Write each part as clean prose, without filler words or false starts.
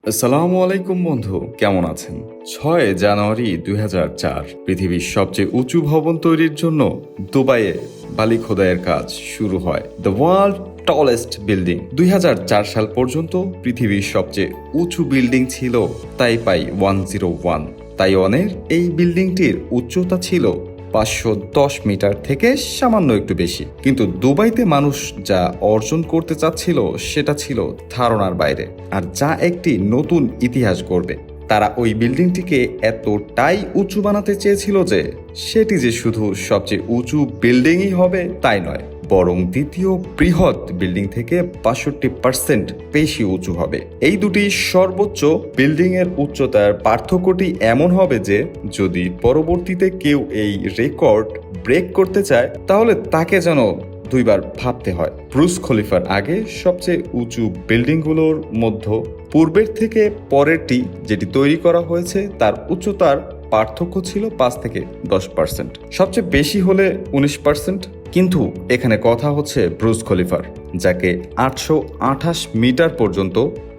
আসসালামু আলাইকুম বন্ধু, কেমন আছেন? 6 জানুয়ারি 2004 পৃথিবীর সবচেয়ে উঁচু ভবন তৈরির জন্য দুবাইয়ে বালি খোদাইয়ের কাজ শুরু হয়। The world tallest building. 2004 সাল পর্যন্ত পৃথিবীর সবচেয়ে উঁচু বিল্ডিং ছিল তাইপাই 101। তাইওয়ানের এই বিল্ডিংটির উচ্চতা ছিল 510 মিটার থেকে সামান্য একটু বেশি, কিন্তু দুবাইতে মানুষ যা অর্জন করতে চাচ্ছিল সেটা ছিল ধারণার বাইরে, আর যা একটি নতুন ইতিহাস গড়বে। তারা ওই বিল্ডিংটিকে এতটাই উঁচু বানাতে চেয়েছিল যে সেটি যে শুধু সবচেয়ে উঁচু বিল্ডিংই হবে তাই নয়, বরং দ্বিতীয় বৃহৎ বিল্ডিং থেকে 62% বেশি উঁচু হবে। এই দুটি সর্বোচ্চ বিল্ডিং এর উচ্চতার পার্থক্যটি এমন হবে যে যদি পরবর্তীতে কেউ এই রেকর্ড ব্রেক করতে চায় তাহলে তাকে যেন দুইবার ভাবতে হয়। ব্রুজ খলিফার আগে সবচেয়ে উঁচু বিল্ডিংগুলোর মধ্যে পূর্বের থেকে পরেরটি যেটি তৈরি করা হয়েছে তার উচ্চতার পার্থক্য ছিল 5 থেকে 10%, সবচেয়ে বেশি হলে 19%। কিন্তু এখানে কথা হচ্ছে ব্রুজ খলিফার, যাকে 828 মিটার পর্যন্ত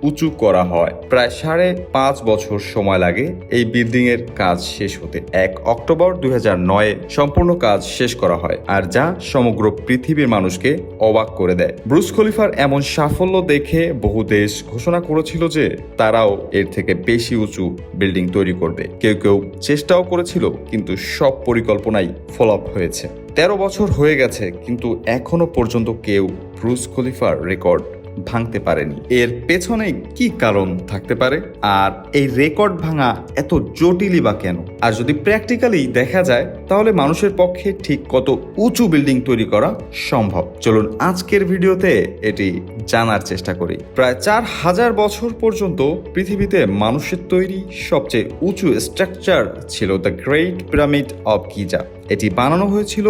উঁচু করা হয়। প্রায় 5.5 বছর সময় লাগে এই বিল্ডিং এর কাজ শেষ হতে। 1 অক্টোবর 2009 সম্পূর্ণ কাজ শেষ করা হয়, আর যা সমগ্র পৃথিবীর মানুষকে অবাক করে দেয়। ব্রুজ খলিফার এমন সাফল্য দেখে বহু দেশ ঘোষণা করেছিল যে তারাও এর থেকে বেশি উঁচু বিল্ডিং তৈরি করবে। কেউ কেউ চেষ্টাও করেছিল, কিন্তু সব পরিকল্পনাই ফ্লপ হয়েছে। 13 বছর হয়ে গেছে, কিন্তু এখনো পর্যন্ত কেউ ব্রুজ খলিফার রেকর্ড ভাঙতে পারেনি। এর পেছনে কি কারণ থাকতে পারে, আর এই রেকর্ড ভাঙা এত জটিলই বা কেন? আর যদি প্র্যাকটিক্যালি দেখা যায় তাহলে মানুষের পক্ষে ঠিক কত উঁচু বিল্ডিং তৈরি করা সম্ভব? চলুন আজকের ভিডিওতে এটি জানার চেষ্টা করি। প্রায় 4000 বছর পর্যন্ত পৃথিবীতে মানুষের তৈরি সবচেয়ে উঁচু স্ট্রাকচার ছিল the great pyramid of Giza. এটি বানানো হয়েছিল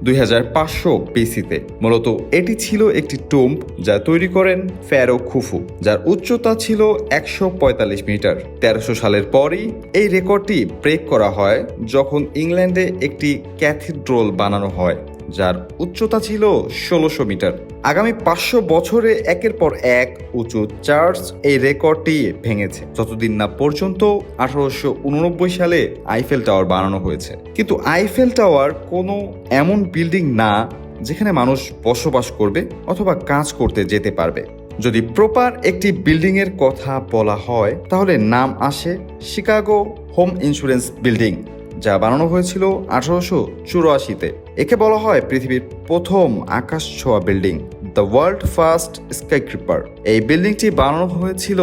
2500 বিসিতে। মূলত এটি ছিল একটি টোম্ব যা তৈরি করেন ফ্যারো খুফু, যার উচ্চতা ছিল 145 মিটার। 1300 সালের পরই এই রেকর্ডটি ব্রেক করা হয় যখন ইংল্যান্ডে একটি ক্যাথিড্রাল বানানো হয় যার উচ্চতা ছিল 1600 মিটার। আগামী 500 বছরে একের পর এক উঁচু চার্চ এই রেকর্ডটি ভেঙেছে, যতদিন না পর্যন্ত 1889 সালে আইফেল টাওয়ার বানানো হয়েছে। কিন্তু আইফেল টাওয়ার কোনো এমন বিল্ডিং না যেখানে মানুষ বসবাস করবে অথবা কাজ করতে যেতে পারবে। যদি প্রপার একটি বিল্ডিং এর কথা বলা হয় তাহলে নাম আসে শিকাগো হোম ইন্স্যুরেন্স বিল্ডিং, যা বানানো হয়েছিল 1884-তে। একে বলা হয় পৃথিবীর প্রথম আকাশ ছোঁয়া বিল্ডিং, দ্য ওয়ার্ল্ড ফার্স্ট স্কাইক্রিপার। এই বিল্ডিংটি বানানো হয়েছিল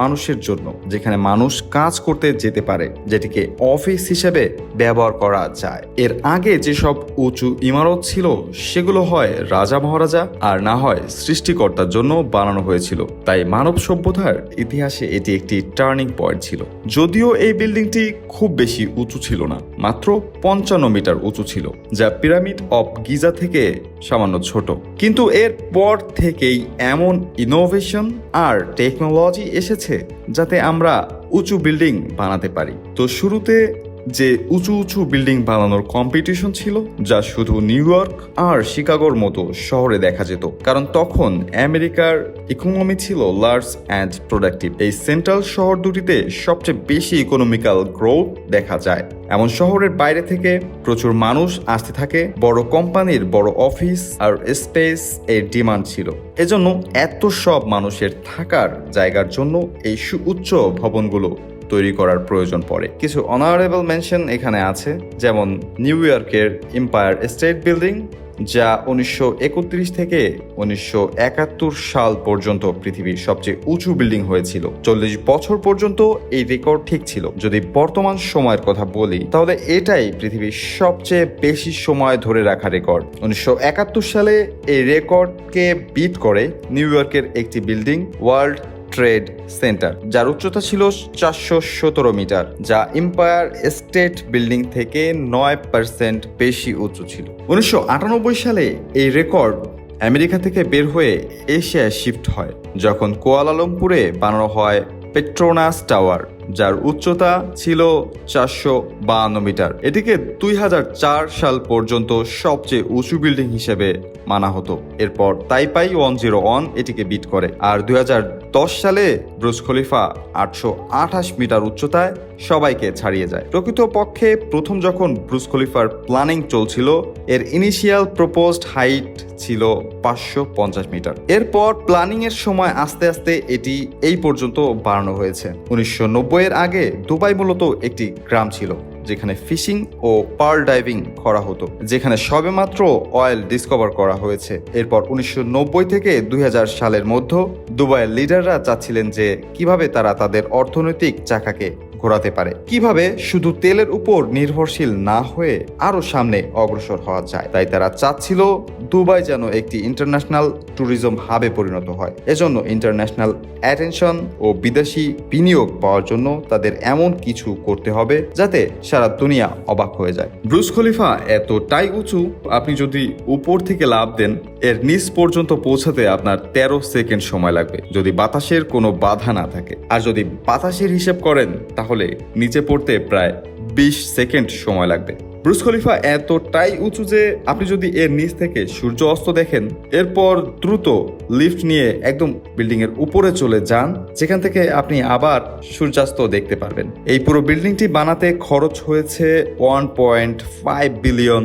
মানুষের জন্য, যেখানে মানুষ কাজ করতে যেতে পারে, যেটিকে অফিস হিসেবে ব্যবহার করা যায়। এর আগে যেসব উঁচু ইমারত ছিল সেগুলো হয় রাজা মহারাজা আর না হয় সৃষ্টিকর্তার জন্য বানানো হয়েছিল। তাই মানব সভ্যতার ইতিহাসে এটি একটি টার্নিং পয়েন্ট ছিল। যদিও এই বিল্ডিংটি খুব বেশি উঁচু ছিল না, মাত্র 55 মিটার উঁচু ছিল, যা পিরামিড অব গিজা থেকে সামান্য ছোট। কিন্তু এর পর থেকেই এমন ইনোভেশন আর টেকনোলজি এসেছে যাতে আমরা উঁচু বিল্ডিং বানাতে পারি। তো শুরুতে যে উঁচু উঁচু বিল্ডিং বানানোর কম্পিটিশন ছিল, যা শুধু নিউ ইয়র্ক আর শিকাগোর মতো শহরে দেখা যেত, কারণ তখন আমেরিকার ইকোনমি ছিল লার্জ অ্যান্ড প্রোডাক্টিভ। এই সেন্ট্রাল শহর দুটিতে সবচেয়ে বেশি ইকোনমিক্যাল গ্রোথ দেখা যায়। এমন শহরের বাইরে থেকে প্রচুর মানুষ আসতে থাকে, বড় কোম্পানির বড় অফিস আর স্পেস এর ডিমান্ড ছিল। এজন্য এত সব মানুষের থাকার জায়গার জন্য এই সুউচ্চ ভবনগুলো তৈরি করার প্রয়োজন পড়ে। কিছু অনারেবল মেনশন এখানে আছে, যেমন নিউ ইয়র্কের এম্পায়ার স্টেট বিল্ডিং, যা 1931 থেকে 1971 সাল পর্যন্ত পৃথিবীর সবচেয়ে উঁচু বিল্ডিং হয়েছিল। 40 বছর পর্যন্ত এই রেকর্ড ঠিক ছিল। যদি বর্তমান সময়ের কথা বলি তাহলে এটাই পৃথিবীর সবচেয়ে বেশি সময় ধরে রাখা রেকর্ড। 1971 সালে এই রেকর্ডকে বিট করে নিউ ইয়র্কের একটি বিল্ডিং, ওয়ার্ল্ড ট্রেড সেন্টার, যার উচ্চতা ছিল 417 মিটার, যা এম্পায়ার স্টেট বিল্ডিং থেকে 9% বেশি উঁচু ছিল। 1998 সালে এই রেকর্ড আমেরিকা থেকে বের হয়ে এশিয়ায় শিফট হয়, যখন কুয়ালালামপুরে বানানো হয় পেট্রোনাস টাওয়ার। যার উচ্চতা ছিল 452 মিটার। এটিকে 2004 সাল পর্যন্ত সবচেয়ে উঁচু বিল্ডিং হিসেবে মানা হতো। এরপর তাইপাই 101 এটিকে বিট করে। আর 2010 সালে ব্রুজ খলিফা 828 মিটার উচ্চতায় সবাইকে ছাড়িয়ে যায়। প্রকৃতপক্ষে প্রথম যখন ব্রুজ খলিফার প্ল্যানিং চলছিল, এর ইনিশিয়াল প্রপোজড হাইট ছিল 550 মিটার। এরপর প্ল্যানিং এর সময় আস্তে আস্তে এটি এই পর্যন্ত বাড়ানো হয়েছে। 1990 এর আগে দুবাই মূলত একটি গ্রাম ছিল, যেখানে ফিশিং ও পার্ল ডাইভিং করা হতো, যেখানে সবেমাত্র অয়েল ডিসকভার করা হয়েছে। এরপর 1990 থেকে 2000 সালের মধ্যে দুবাইয়ের লিডাররা চাচ্ছিলেন যে কিভাবে তারা তাদের অর্থনৈতিক চাকাকে ঘোরাতে পারে, কিভাবে শুধু তেলের উপর নির্ভরশীল না হয়ে আরো সামনে অগ্রসর হওয়া যায়। তাই তারা চাচ্ছিল দুবাই যেন একটি ইন্টারন্যাশনাল ট্যুরিজম হাবে পরিণত হয়। এজন্য ইন্টারন্যাশনাল অ্যাটেনশন ও বিদেশি বিনিয়োগ পাওয়ার জন্য তাদের এমন কিছু করতে হবে যাতে সারা দুনিয়া অবাক হয়ে যায়। ব্রুজ খলিফা এতটাই উঁচু, আপনি যদি উপর থেকে লাফ দেন এর নিচ পর্যন্ত পৌঁছাতে আপনার 13 সেকেন্ড সময় লাগবে, যদি বাতাসের কোনো বাধা না থাকে। আর যদি বাতাসের হিসেব করেন তাহলে নিচে পড়তে প্রায় 20 সেকেন্ড সময় লাগবে। ব্রুজ খলিফা এতটাই উঁচু যে আপনি যদি এর নিচ থেকে সূর্য অস্ত দেখেন, এরপর দ্রুত লিফট নিয়ে একদম বিল্ডিং এর উপরে চলে যান, যেখান থেকে আপনি আবার সূর্যাস্ত দেখতে পারবেন। এই পুরো বিল্ডিংটি বানাতে খরচ হয়েছে $1.5 বিলিয়ন,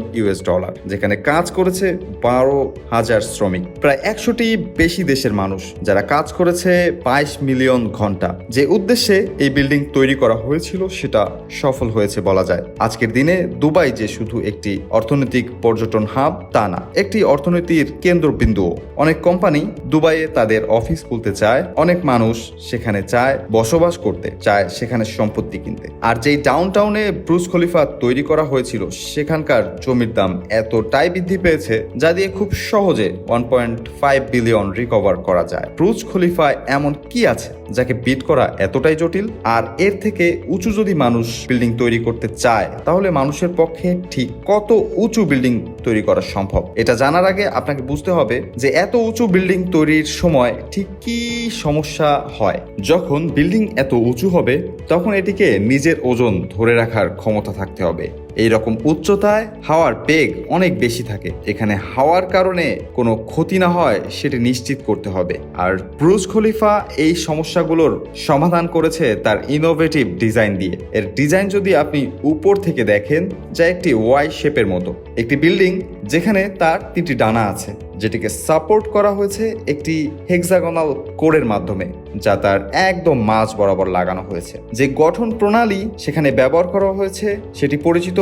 যেখানে কাজ করেছে 12,000 শ্রমিক, প্রায় 100টি বেশি দেশের মানুষ, যারা কাজ করেছে 22 মিলিয়ন ঘন্টা। যে উদ্দেশ্যে এই বিল্ডিং তৈরি করা হয়েছিল সেটা সফল হয়েছে বলা যায়। আজকের দিনে দুবাই যে শুধু একটি অর্থনৈতিক পর্যটন হাব তা না, একটি অর্থনীতির কেন্দ্রবিন্দু। অনেক কোম্পানি দুবাইয়ে তাদের অফিস খুলতে চায়, অনেক মানুষ সেখানে চায় বসবাস করতে, চায় সেখানে সম্পত্তি কিনতে। আর যেই ডাউনটাউনে ব্রুজ খলিফা তৈরি করা হয়েছিল সেখানকার জমির দাম এতটাই বৃদ্ধি পেয়েছে যা দিয়ে খুব সহজে 1.5 বিলিয়ন রিকভার করা যায়। ব্রুজ খলিফায় এমন কি আছে যাকে বিট করা এতটাই জটিল? আর এর থেকে উঁচু যদি মানুষ বিল্ডিং তৈরি করতে চায় তাহলে মানুষের পক্ষে ঠিক কত উঁচু বিল্ডিং তৈরি করা সম্ভব? এটা জানার আগে আপনাকে বুঝতে হবে যে এত উঁচু বিল্ডিং তৈরির সময় ঠিক কি সমস্যা হয়। যখন বিল্ডিং এত উঁচু হবে তখন এটিকে নিজের ওজন ধরে রাখার ক্ষমতা থাকতে হবে। এইরকম উচ্চতায় হাওয়ার বেগ অনেক বেশি থাকে, এখানে হাওয়ার কারণে কোনো ক্ষতি না হয় সেটি নিশ্চিত করতে হবে। আর ব্রুজ খলিফা এই সমস্যাগুলোর সমাধান করেছে তার ইনোভেটিভ ডিজাইন দিয়ে। এর ডিজাইন যদি আপনি উপর থেকে দেখেন, যা একটি ওয়াই শেপের মতো একটি বিল্ডিং, যেখানে তার 3টি ডানা আছে, যেটিকে সাপোর্ট করা হয়েছে একটি হেক্সাগোনাল কোরের মাধ্যমে, যা তার একদম মাঝ বরাবর লাগানো হয়েছে। যে গঠন প্রণালী সেখানে ব্যবহার করা হয়েছে সেটি পরিচিত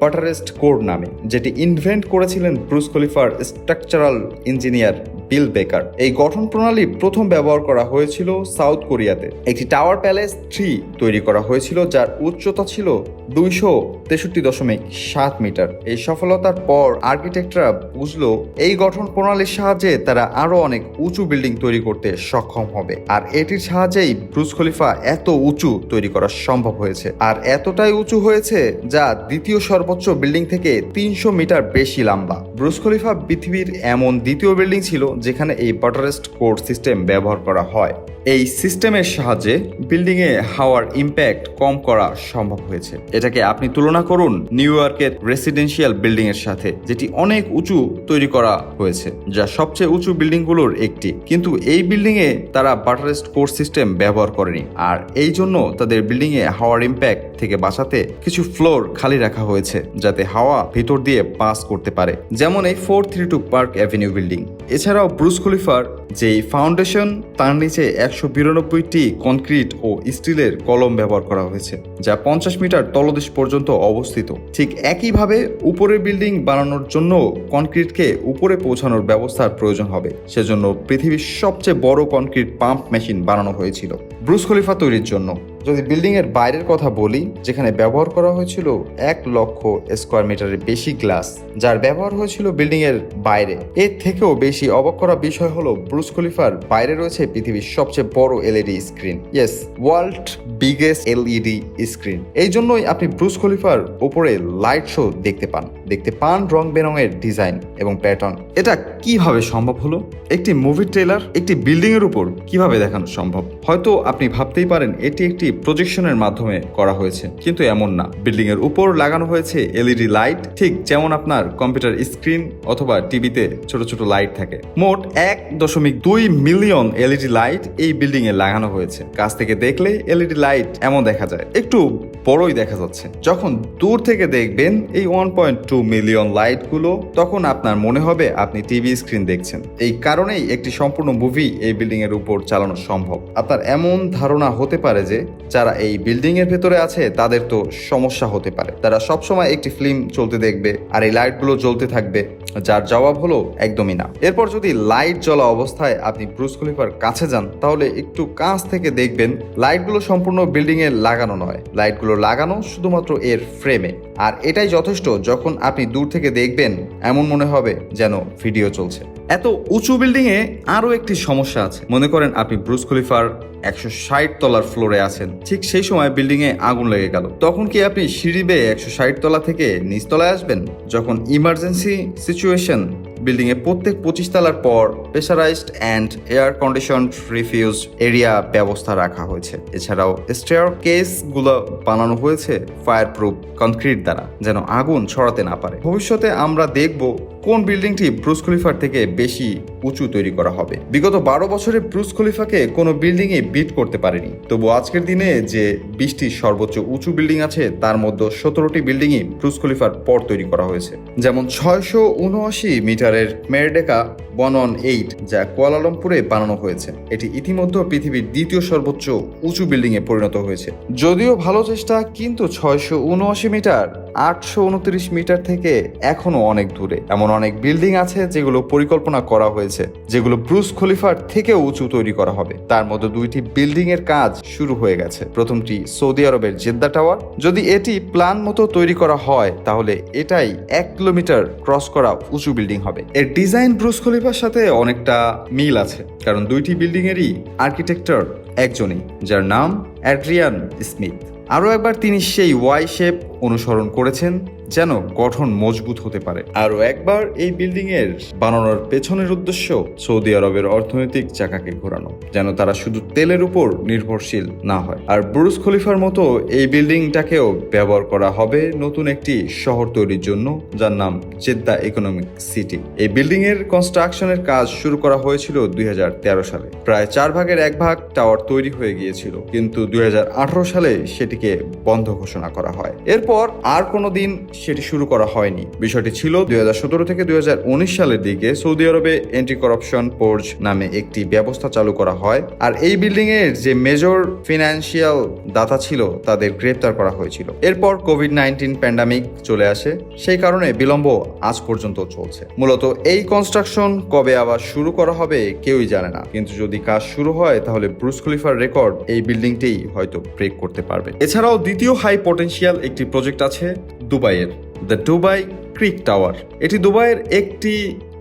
বাটারেস্ট কোর নামে, যেটি ইনভেন্ট করেছিলেন ব্রুজ খলিফার স্ট্রাকচারাল ইঞ্জিনিয়ার বিল বেকার। এই গঠন প্রণালী প্রথম ব্যবহার করা হয়েছিল সাউথ কোরিয়াতে। একটি টাওয়ার প্যালেস 3 তৈরি করা হয়েছিল যার উচ্চতা ছিল 263.7 মিটার। এই সফলতার পর আর্কিটেক্টরা বুঝলো এই গঠন প্রণালীর সাহায্যে তারা আরো অনেক উঁচু বিল্ডিং তৈরি করতে সক্ষম হবে। আর এটির সাহায্যেই ব্রুজ খলিফা এত উঁচু তৈরি করা সম্ভব হয়েছে। আর এতটাই উঁচু হয়েছে যা দ্বিতীয় সর্বোচ্চ বিল্ডিং থেকে 300 মিটার বেশি লম্বা। ব্রুজ খলিফা পৃথিবীর এমন দ্বিতীয় বিল্ডিং ছিল যেখানে এই বাটারেস্ট কোর সিস্টেম ব্যবহার করা হয়। এই সিস্টেমের সাহায্যে বিল্ডিং এ হাওয়ার ইম্প্যাক্ট কম করা সম্ভব হয়েছে। এটাকে আপনি তুলনা করুন নিউ ইয়র্কের রেসিডেন্সিয়াল বিল্ডিং এর সাথে, যেটি অনেক উঁচু তৈরি করা হয়েছে, যা সবচেয়ে উঁচু বিল্ডিং গুলোর একটি। কিন্তু এই বিল্ডিং এ তারা বাটারেস্ট কোর সিস্টেম ব্যবহার করেনি, আর এই জন্য তাদের বিল্ডিং এ হাওয়ার ইম্প্যাক্ট থেকে বাঁচাতে কিছু ফ্লোর খালি রাখা হয়েছে যাতে হাওয়া ভিতর দিয়ে পাস করতে পারে, যেমন এই 432 পার্ক অ্যাভিনিউ বিল্ডিং। এছাড়াও ব্রুজ খলিফার যেই ফাউন্ডেশন, তার নিচে 192টি কনক্রিট ও স্টিলের কলম ব্যবহার করা হয়েছে, যা 50 মিটার তলদেশ পর্যন্ত অবস্থিত। ঠিক একইভাবে উপরের বিল্ডিং বানানোর জন্য কনক্রিটকে উপরে পৌঁছানোর ব্যবস্থার প্রয়োজন হবে, সেজন্য পৃথিবীর সবচেয়ে বড় কনক্রিট পাম্প মেশিন বানানো হয়েছিল ব্রুজ খলিফা তৈরির জন্য। যদি বিল্ডিং এর বাইরের কথা বলি, যেখানে ব্যবহার করা হয়েছিল 1 লক্ষ স্কোয়ার মিটারের বেশি গ্লাস, যার ব্যবহার হয়েছিল বিল্ডিং এর বাইরে। এর থেকেও বেশি অবাক করা বিষয় হলো ব্রুজ খলিফার বাইরে রয়েছে পৃথিবীর সবচেয়ে বড় LED screen. Yes, world biggest LED screen. এই জন্যই আপনি ব্রুজ খলিফার উপরে লাইট শো দেখতে পান। দেখতে পান রং বেরঙের ডিজাইন এবং প্যাটার্ন। এটা কিভাবে সম্ভব হলো? একটি মুভি ট্রেলার একটি বিল্ডিং এর উপর কিভাবে দেখানো সম্ভব? হয়তো আপনি ভাবতেই পারেন এটি একটি প্রজেকশনের মাধ্যমে করা হয়েছে, কিন্তু এমন না। বিল্ডিং এর উপর লাগানো হয়েছে এলইডি লাইট, ঠিক যেমন আপনার কম্পিউটার স্ক্রিন অথবা টিভিতে ছোট ছোট লাইট থাকে। মোট 1.2 মিলিয়ন এলইডি লাইট এই বিল্ডিং এ লাগানো হয়েছে। কাছ থেকে দেখলে এলইডি লাইট এমন দেখা যায়, একটু বড়ই দেখা যাচ্ছে। যখন দূর থেকে দেখবেন এই 1.2 মিলিয়ন লাইট গুলো, তখন আপনার মনে হবে আপনি টিভি স্ক্রিন দেখছেন। এই কারণেই একটি সম্পূর্ণ মুভি এই বিল্ডিং এর উপর চালানো সম্ভব। আপনার এমন ধারণা হতে পারে যে যারা এই বিল্ডিং এর ভেতরে আছে তাদের তো সমস্যা হতে পারে, তারা সবসময় একটি ফিল্ম চলতে দেখবে আর এই লাইট গুলো জ্বলতে থাকবে। যার জবাব হলো একদমই না। এরপর যদি লাইট জ্বলা অবস্থায় আপনি ব্রুস খলিফার কাছে যান, তাহলে একটু কাছ থেকে দেখবেন লাইটগুলো সম্পূর্ণ বিল্ডিং এ লাগানো নয়, লাইটগুলো লাগানো শুধুমাত্র এর ফ্রেমে। আর এটাই যথেষ্ট। যখন আপনি দূর থেকে দেখবেন এমন মনে হবে যেন ভিডিও চলছে। এত উঁচু বিল্ডিং এ আরো একটি সমস্যা আছে। মনে করেন আপনি ব্রুস খলিফার 160 তলার ফ্লোরে আছেন, ঠিক সেই সময় বিল্ডিং এ আগুন লেগে গেল। তখন কি আপনি সিঁড়ি বেয়ে 160 তলা থেকে নিচতলায় আসবেন? যখন ইমার্জেন্সি সিচুয়েশন, বিল্ডিং এ প্রত্যেক 25 তলার পর pressurised and air conditioned refuse area ব্যবস্থা রাখা হয়েছে। এছাড়াও স্টেয়ার কেস গুলো বানানো হয়েছে ফায়ার প্রুফ কনক্রিট দ্বারা, যেন আগুন ছড়াতে না পারে। ভবিষ্যতে আমরা দেখব কোন বিল্ডিংটি ব্রুস খলিফার থেকে বেশি উঁচু তৈরি করা হবে। বিগত 12 বছরে ব্রুস খলিফাকে কোনো বিল্ডিং এ বিট করতে পারেনি। তবু আজকের দিনে যে 20টি সর্বোচ্চ উঁচু বিল্ডিং আছে, তার মধ্যে 17টি বিল্ডিংই ব্রুস খলিফার পর তৈরি করা হয়েছে। যেমন 679 মিটারের মেরডেকা 118, যা কুয়ালালামপুরে বানানো হয়েছে। এটি ইতিমধ্যে পৃথিবীর দ্বিতীয় সর্বোচ্চ উঁচু বিল্ডিং এ পরিণত হয়েছে। যদিও ভালো চেষ্টা, কিন্তু 679 মিটার 829 মিটার থেকে এখনো অনেক দূরে। এমন অনেক বিল্ডিং আছে যেগুলো পরিকল্পনা করা হয়েছে, যেগুলো ব্রুস খলিফার থেকেও উঁচু তৈরি করা হবে। তার মধ্যে 2টি বিল্ডিং এর কাজ শুরু হয়ে গেছে। প্রথমটি সৌদি আরবের জেদ্দা টাওয়ার। যদি এটি প্ল্যান মতো তৈরি করা হয়, তাহলে এটাই 1 কিলোমিটার ক্রস করা উঁচু বিল্ডিং হবে। এর ডিজাইন ব্রুস খলিফার সাথে অনেকটা মিল আছে, কারণ 2টি বিল্ডিং এরই আর্কিটেক্টর একজনই, যার নাম অ্যাড্রিয়ান স্মিথ। আরও একবার তিনি সেই ওয়াই শেপ অনুসরণ করেছেন, যেন গঠন মজবুত হতে পারে। আরও একবার এই বিল্ডিং এর বানানোর পেছনের উদ্দেশ্য সৌদি আরবের অর্থনৈতিক চাকাকে ঘোরানো, যেন তারা শুধু তেলের উপর নির্ভরশীল না হয়। আর ব্রুস খলিফার মতো এই বিল্ডিংটাকেও ব্যবহার করা হবে নতুন একটি শহর তৈরির জন্য, যার নাম জেদ্দা ইকোনমিক সিটি। এই বিল্ডিং এর কনস্ট্রাকশনের কাজ শুরু করা হয়েছিল 2013 সালে। প্রায় 1/4 ভাগ টাওয়ার তৈরি হয়ে গিয়েছিল, কিন্তু 2018 সালে সেটিকে বন্ধ ঘোষণা করা হয়। এরপর আর কোনোদিন সেটি শুরু করা হয়নি। বিষয়টি ছিল 2017 থেকে 2019 সালের দিকে সৌদি আরবে এন্টি করাপশন পোর্জ নামে একটি ব্যবস্থা চালু করা হয়। আর এই বিল্ডিং এর যে মেজর ফিনান্সিয়াল দাতা ছিল তাদের গ্রেপ্তার করা হয়েছিল। এরপর কোভিড-19 প্যান্ডামিক চলে আসে, সেই কারণে বিলম্ব আজ পর্যন্ত চলছে। মূলত এই কনস্ট্রাকশন কবে আবার শুরু করা হবে কেউই জানে না, কিন্তু যদি কাজ শুরু হয় তাহলে ব্রুস খলিফার রেকর্ড এই বিল্ডিংটিই হয়তো ব্রেক করতে পারবে। এছাড়াও দ্বিতীয় হাই পটেনশিয়াল একটি প্রজেক্ট আছে দুবাইয়ের, দ্য দুবাই ক্রিক টাওয়ার। এটি দুবাইয়ের একটি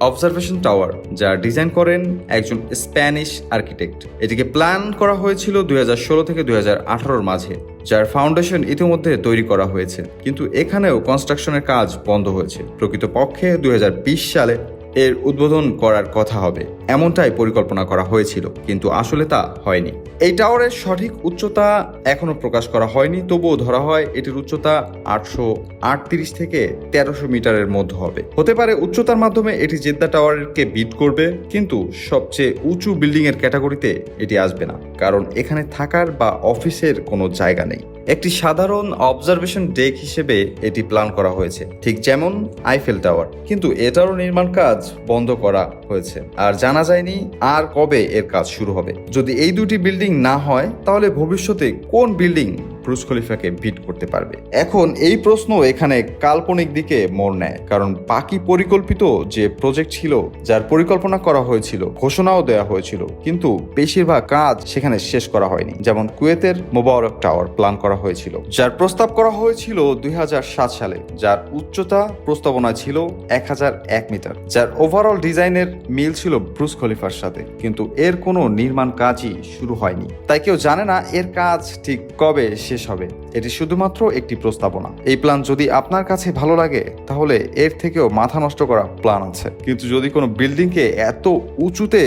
অবজারভেশন টাওয়ার, যা ডিজাইন করেন একজন স্প্যানিশ আর্কিটেক্ট। এটিকে প্ল্যান করা হয়েছিল 2016 থেকে 2018 মাঝে, যার ফাউন্ডেশন ইতিমধ্যে তৈরি করা হয়েছে, কিন্তু এখানেও কনস্ট্রাকশনের কাজ বন্ধ হয়েছে। প্রকৃতপক্ষে 2020 সালে এর উদ্বোধন করার কথা হবে, এমনটাই পরিকল্পনা করা হয়েছিল, কিন্তু আসলে তা হয়নি। এই টাওয়ারের সঠিক উচ্চতা এখনো প্রকাশ করা হয়নি, তবুও ধরা হয় এটির উচ্চতা 838 থেকে 1300 মিটারের মধ্যে হবে। হতে পারে উচ্চতার মাধ্যমে এটি জেদ্দা টাওয়ারকে বিট করবে, কিন্তু সবচেয়ে উঁচু বিল্ডিং এর ক্যাটাগরিতে এটি আসবে না, কারণ এখানে থাকার বা অফিসের কোনো জায়গা নেই। একটি সাধারণ অবজারভেশন ডেক হিসেবে এটি প্ল্যান করা হয়েছে, ঠিক যেমন আইফেল টাওয়ার, কিন্তু এটারও নির্মাণ কাজ বন্ধ করা হয়েছে। আর জানা যায়নি আর কবে এর কাজ শুরু হবে। যদি এই দুটি বিল্ডিং না হয়, তাহলে ভবিষ্যতে কোন বিল্ডিং ব্রুস খলিফাকে বিট করতে পারবে? এখন এই প্রশ্ন এখানে কাল্পনিক দিকে মোড় নেয়, কারণ বাকি পরিকল্পিত যে প্রজেক্ট ছিল, যার পরিকল্পনা করা হয়েছিল, ঘোষণাও দেওয়া হয়েছিল, কিন্তু বেশিরভাগ কাজ সেখানে শেষ করা হয়নি। যেমন কুয়েতের মোবারক টাওয়ার প্ল্যান করা হয়েছিল, যার প্রস্তাব করা হয়েছিল 2007 সালে, যার উচ্চতা প্রস্তাবনা ছিল 1001 মিটার, যার ওভারঅল ডিজাইনের মিল ছিল ব্রুস খলিফার সাথে, কিন্তু এর কোনো নির্মাণ কাজই শুরু হয়নি। তাই কেউ জানে না এর কাজ ঠিক কবে শেষ হবে। এটি শুধুমাত্র একটি প্রস্তাবনা। এই প্ল্যান যদি আপনার কাছে ভালো লাগে তাহলে এর থেকেও মাথা নষ্ট করা প্ল্যান আছে। কিন্তু যদি কোনো বিল্ডিংকে এত উঁচুতে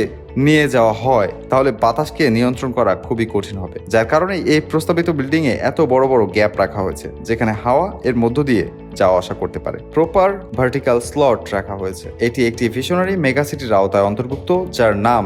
নিয়ে যাওয়া হয় তাহলে বাতাসকে নিয়ন্ত্রণ করা খুবই কঠিন হবে, যার কারণে এই প্রস্তাবিত বিল্ডিং এ এত বড় বড় গ্যাপ রাখা হয়েছে যেখানে হাওয়া এর মধ্য দিয়ে যাওয়া আসা করতে পারে। প্রপার ভার্টিক্যাল স্লট রাখা হয়েছে। এটি একটি ভিশনারি মেগাসিটির আওতায় অন্তর্ভুক্ত যার নাম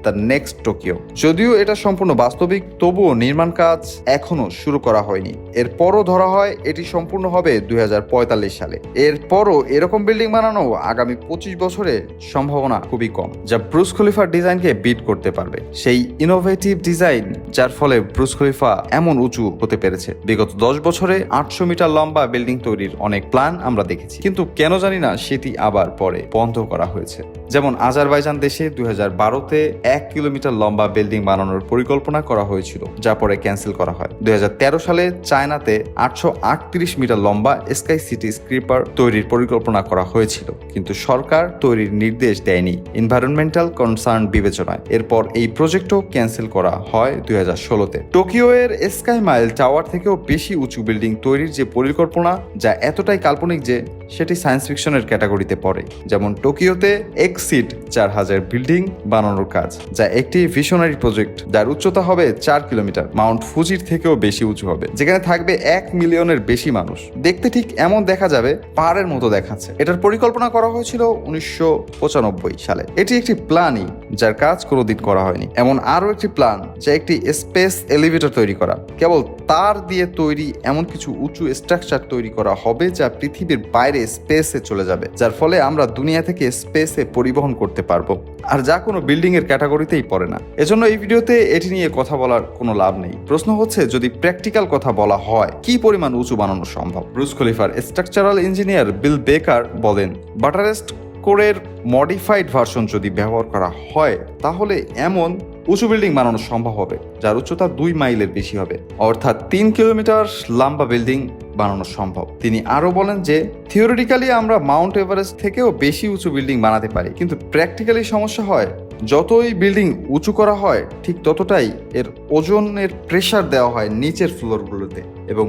দ্য নেক্সট টোকিও। যদিও এটা সম্পূর্ণ বাস্তবিক, তবুও নির্মাণ কাজ এখনো শুরু করা হয়নি। এরপরও ধরা হয় এটি সম্পূর্ণ হবে 2045 সালে। এরপরও এরকম বিল্ডিং বানানো আগামী 25 বছরে সম্ভাবনা খুবই কম, যা ব্রুজ খলিফার ডিজাইনকে বিট করতে পারবে। সেই ইনোভেটিভ ডিজাইন যার ফলে ব্রুজ খলিফা এমন উঁচু হতে পেরেছে। বিগত 10 বছরে 800 মিটার লম্বা বিল্ডিং তৈরির অনেক প্ল্যান আমরা দেখেছি, কিন্তু কেন জানি না সেটি আবার পরে বন্ধ করা হয়েছে। যেমন আজারবাইজান দেশে 2012-তে 1 কিলোমিটার লম্বা বিল্ডিং বানানোর পরিকল্পনা করা হয়েছিল, যা পরে ক্যান্সেল করা হয়। 2013 সালে চায়নাতে 838 মিটার লম্বা স্কাই সিটি স্ক্রিপার তৈরির পরিকল্পনা করা হয়েছিল, কিন্তু সরকার তৈরির নির্দেশ দেয়নি এনভায়রনমেন্টাল কনসার্ন বিবেচনায়। এরপর এই প্রজেক্টও ক্যান্সেল করা হয় 2016-তে। টোকিও এর স্কাই মাইল টাওয়ার থেকেও বেশি উঁচু বিল্ডিং তৈরির যে পরিকল্পনা, যা এতটাই কাল্পনিক যে সেটি সায়েন্স ফিকশনের ক্যাটাগরিতে পড়ে। যেমন টোকিওতে এক্সিড 4000 বিল্ডিং বানানোর কাজ, যা একটি ভিশনারি প্রজেক্ট যার উচ্চতা হবে 4 কিলোমিটার, মাউন্ট ফুজির থেকেও বেশি উঁচু হবে, যেখানে থাকবে 1 মিলিয়নের বেশি মানুষ। দেখতে ঠিক এমন দেখা যাবে, পাহাড়ের মতো দেখাচ্ছে। এটার পরিকল্পনা করা হয়েছিল 1995 সালে। এটি একটি প্ল্যানই যার কাজ কোনোদিন করা হয়নি। এমন আরো একটি প্ল্যান, যা একটি স্পেস এলিভেটর তৈরি করা। কেবল তার দিয়ে তৈরি এমন কিছু উঁচু স্ট্রাকচার তৈরি করা হবে যা পৃথিবীর বাইরে স্পেসে চলে যাবে, যার ফলে আমরা দুনিয়া থেকে স্পেসে পরিবহন করতে পারবো, আর যা কোনো বিল্ডিং এর ক্যাটাগরিতেই পড়ে না। এজন্য এই ভিডিওতে এটি নিয়ে কথা বলার কোনো লাভ নেই। প্রশ্ন হচ্ছে, যদি প্র্যাকটিক্যাল কথা বলা হয়, কি পরিমাণ উঁচু বানানো সম্ভব? ব্রুজ খলিফার স্ট্রাকচারাল ইঞ্জিনিয়ার বিল বেকার বলেন, বাটারেস্ট কোরের মডিফাইড ভার্সন যদি ব্যবহার করা হয় তাহলে এমন উঁচু বিল্ডিং বানানো সম্ভব হবে যার উচ্চতা 2 মাইলের বেশি হবে, অর্থাৎ 3 কিলোমিটার লম্বা বিল্ডিং বানানো সম্ভব। তিনি আরো বলেন যে থিওরিটিক্যালি আমরা মাউন্ট এভারেস্ট থেকেও বেশি উঁচু বিল্ডিং বানাতে পারি, কিন্তু প্র্যাকটিক্যালি সমস্যা হয় যতই বিল্ডিং উঁচু করা হয় ঠিক ততটাই এর ওজনের প্রেসার দেওয়া হয় নিচের ফ্লোরগুলোতে এবং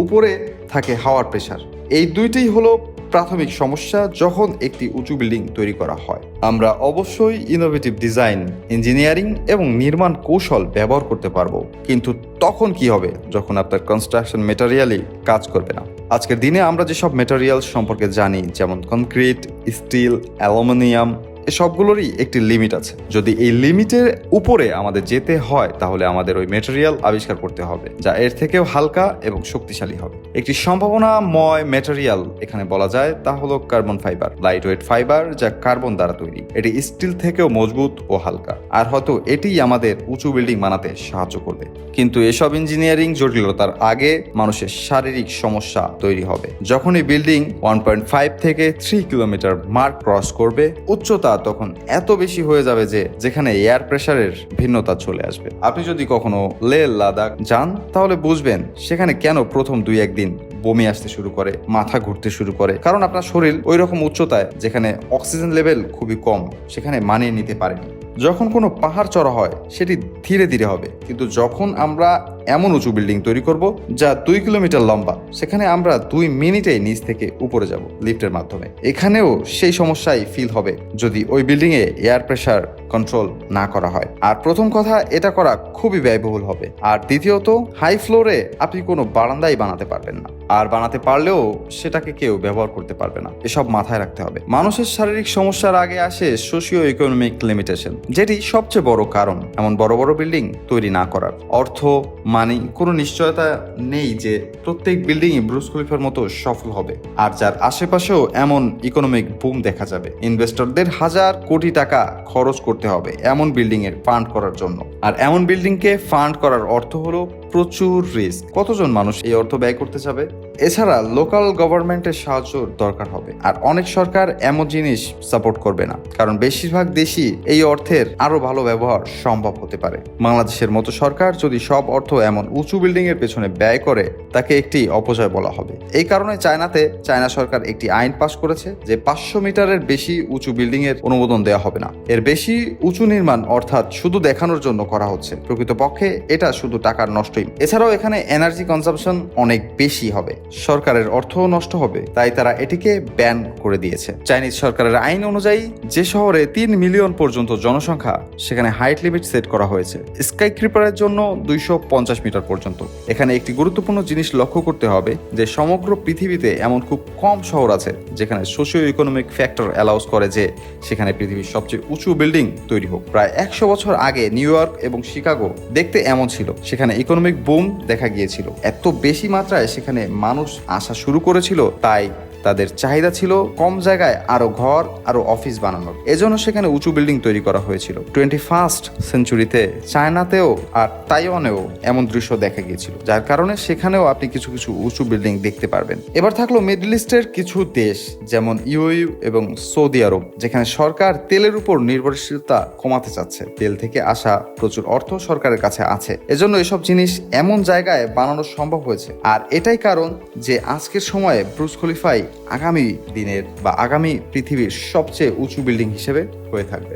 উপরে থাকে হাওয়ার প্রেসার। এই দুইটাই হলো প্রাথমিক সমস্যা যখন একটি উঁচু বিল্ডিং তৈরি করা হয়। আমরা অবশ্যই ইনোভেটিভ ডিজাইন, ইঞ্জিনিয়ারিং এবং নির্মাণ কৌশল ব্যবহার করতে পারবো, কিন্তু তখন কি হবে যখন আপনার কনস্ট্রাকশন ম্যাটেরিয়ালই কাজ করবে না? আজকের দিনে আমরা যেসব ম্যাটেরিয়াল সম্পর্কে জানি, যেমন কনক্রিট, স্টিল, অ্যালুমিনিয়াম, সবগুলোরই একটি লিমিট আছে। যদি এই লিমিটের উপরে আমাদের যেতে হয় তাহলে আমাদের ওই ম্যাটেরিয়াল আবিষ্কার করতে হবে যা এর থেকেও হালকা এবং শক্তিশালী হবে। একটি সম্ভাবনাময় ম্যাটেরিয়াল এখানে বলা যায় তা হলো carbon fibre, light weight fibre যা কার্বন দ্বারা তৈরি। এটি স্টিল থেকেও মজবুত ও হালকা, আর হয়তো এটিই আমাদের উঁচু বিল্ডিং বানাতে সাহায্য করবে। কিন্তু এসব ইঞ্জিনিয়ারিং জটিলতার আগে মানুষের শারীরিক সমস্যা তৈরি হবে। যখন এই বিল্ডিং 1.5 থেকে 3 কিলোমিটার মার্ক ক্রস করবে, উচ্চতা তখন এত বেশি হয়ে যাবে যে যেখানে এয়ার প্রেসারের ভিন্নতা চলে আসবে। আপনি যদি কখনো লেহ লাদাখ যান তাহলে বুঝবেন সেখানে কেন প্রথম 2-1 দিন বমি আসতে শুরু করে, মাথা ঘুরতে শুরু করে, কারণ আপনার শরীর ওই রকম উচ্চতায় যেখানে অক্সিজেন লেভেল খুবই কম সেখানে মানিয়ে নিতে পারেনি। যখন কোনো পাহাড় চড়া হয় সেটি ধীরে ধীরে হবে, কিন্তু যখন আমরা এমন উঁচু বিল্ডিং তৈরি করব যা 2 কিলোমিটার লম্বা, সেখানে আমরা 2 মিনিটেই নিচ থেকে উপরে যাব লিফটের মাধ্যমে। এখানেও সেই সমস্যাই ফিল হবে যদি ওই বিল্ডিং এ এয়ার প্রেসার কন্ট্রোল না করা হয়। আর প্রথম কথা, এটা করা খুবই ব্যয়বহুল হবে। আর দ্বিতীয়ত, হাই ফ্লোরে আপনি কোনো বারান্দাই বানাতে পারবেন না, আর বানাতে পারলেও সেটাকে কেউ ব্যবহার করতে পারবে না। এসব মাথায় রাখতে হবে। মানুষের শারীরিক সমস্যার আগে আসে সোশিও ইকোনমিক লিমিটেশন, যেটি সবচেয়ে বড় কারণ এমন বড় বড় বিল্ডিং তৈরি না করার। অর্থ, মানি, কোনো নিশ্চয়তা নেই যে প্রত্যেক বিল্ডিংই ব্রুজ খলিফার মতো সফল হবে, আর যার আশেপাশেও এমন ইকোনমিক বুম দেখা যাবে। ইনভেস্টরদের হাজার কোটি টাকা খরচ করতে হবে এমন বিল্ডিং এর ফান্ড করার জন্য, আর এমন বিল্ডিং কে ফান্ড করার অর্থ হলো প্রচুর রিস্ক। কতজন মানুষ এই অর্থ ব্যয় করতে যাবে? এছাড়া লোকাল গভর্নমেন্টের সাহায্য দরকার হবে, আর অনেক সরকার এমন জিনিস সাপোর্ট করবে না, কারণ বেশিরভাগ দেশই এই অর্থের আরো ভালো ব্যবহার সম্ভব হতে পারে। বাংলাদেশের মতো সরকার যদি সব অর্থ এমন উঁচু বিল্ডিং এর পেছনে ব্যয় করে তাকে একটি অপচয় বলা হবে। এই কারণে চায়না সরকার একটি আইন পাশ করেছে যে 500 মিটারের বেশি উঁচু বিল্ডিং এর অনুমোদন দেওয়া হবে না। এর বেশি উঁচু নির্মাণ অর্থাৎ শুধু দেখানোর জন্য করা হচ্ছে। প্রকৃতপক্ষে এটা শুধু টাকার নষ্টই মুসলিম। এছাড়াও এখানে এনার্জি কনজাম্পশন অনেক বেশি হবে, সরকারের অর্থও নষ্ট হবে, তাই তারা এটিকে ব্যান করে দিয়েছে। চাইনিজ সরকারের আইন অনুযায়ী যে শহরে 3 মিলিয়ন পর্যন্ত জনসংখ্যা, সেখানে হাইট লিমিট সেট করা হয়েছে স্কাই ক্রিপারের জন্য 250 মিটার পর্যন্ত। এখানে একটি গুরুত্বপূর্ণ জিনিস লক্ষ্য করতে হবে যে সমগ্র পৃথিবীতে এমন খুব কম শহর আছে যেখানে সোশিও ইকোনমিক ফ্যাক্টর অ্যালাউস করে যে সেখানে পৃথিবীর সবচেয়ে উঁচু বিল্ডিং তৈরি হোক। প্রায় 100 বছর আগে নিউ ইয়র্ক এবং শিকাগো দেখতে এমন ছিল, সেখানে ইকোনমিক বুম দেখা গিয়েছিল, এত বেশি মাত্রায় সেখানে মানুষ আসা শুরু করেছিল, তাই তাদের চাহিদা ছিল কম জায়গায় আরো ঘর আরো অফিস বানানোর। এজন্য সেখানে উঁচু বিল্ডিং তৈরি করা হয়েছিল। 21st সেঞ্চুরিতে চায়নাতেও আর তাইওয়ানেও এমন দৃশ্য দেখা গিয়েছিল, যার কারণে সেখানেও আপনি কিছু কিছু উঁচু বিল্ডিং দেখতে পারবেন। এবার থাকলো মিডল ইস্টের কিছু দেশ, যেমন ইউএই এবং সৌদি আরব, যেখানে সরকার তেলের উপর নির্ভরশীলতা কমাতে চাচ্ছে। তেল থেকে আসা প্রচুর অর্থ সরকারের কাছে আছে, এজন্য এসব জিনিস এমন জায়গায় বানানো সম্ভব হয়েছে। আর এটাই কারণ যে আজকের সময়ে ব্রুজ খলিফাই আগামী দিনের বা আগামী পৃথিবীর সবচেয়ে উঁচু বিল্ডিং হিসেবে হয়ে থাকবে।